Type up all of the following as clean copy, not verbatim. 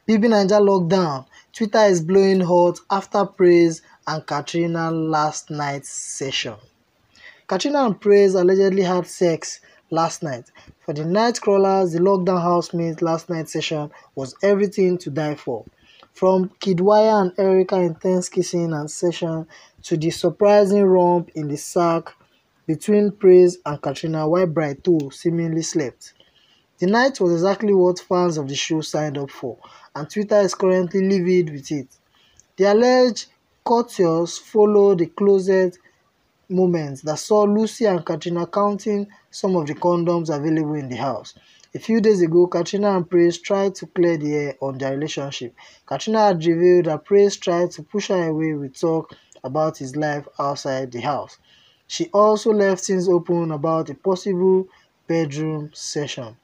BB Naija lockdown. Twitter is blowing hot after Praise and Katrina last night's session. Katrina and Praise allegedly had sex last night. For the night crawlers, the lockdown housemates last night's session was everything to die for. From Kidwaya and Erica intense kissing and session to the surprising romp in the sack between Praise and Katrina while Bright 2 seemingly slept. The night was exactly what fans of the show signed up for, and Twitter is currently livid with it. The alleged courtiers follow the closet moments that saw Lucy and Katrina counting some of the condoms available in the house. A few days ago, Katrina and Praise tried to clear the air on their relationship. Katrina had revealed that Praise tried to push her away with talk about his life outside the house. She also left things open about a possible bedroom session.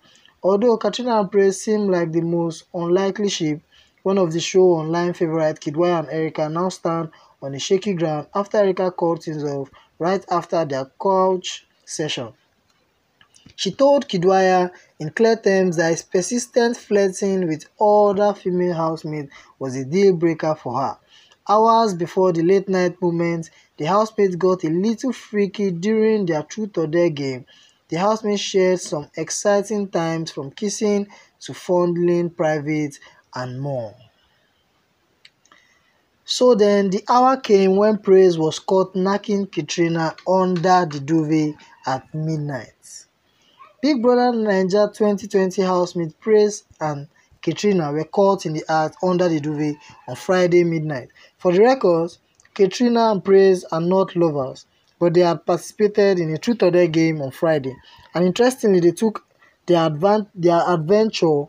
Although Katrina and Praise seem like the most unlikely ship, one of the show online favourite Kidwaya and Erica now stand on a shaky ground after Erica called things off right after their couch session. She told Kidwaya in clear terms that his persistent flirting with other female housemates was a deal breaker for her. Hours before the late night moment, the housemates got a little freaky during their truth or dare game. The housemates shared some exciting times from kissing to fondling private and more. So then the hour came when Praise was caught knocking Katrina under the duvet at midnight. Big Brother Naija 2020 housemate Praise and Katrina were caught in the act under the duvet on Friday midnight. For the record, Katrina and Praise are not lovers, but they had participated in a truth or dare game on Friday. And interestingly, they took their adventure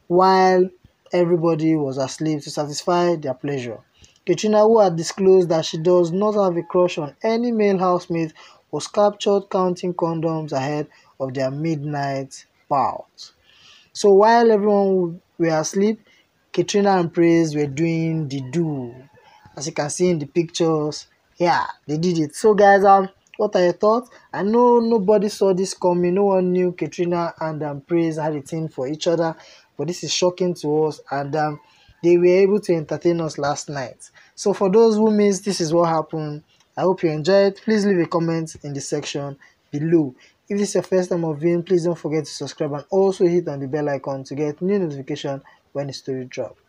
while everybody was asleep to satisfy their pleasure. Katrina, who had disclosed that she does not have a crush on any male housemate, was captured counting condoms ahead of their midnight bout. So while everyone were asleep, Katrina and Praise were doing the do. As you can see in the pictures, yeah, they did it. So guys, what are your thoughts? I know nobody saw this coming. No one knew Katrina and Praise had a thing for each other, but this is shocking to us, and they were able to entertain us last night. So for those who missed, this is what happened. I hope you enjoyed. Please leave a comment in the section below. If this is your first time of viewing, please don't forget to subscribe and also hit on the bell icon to get new notification when the story drops.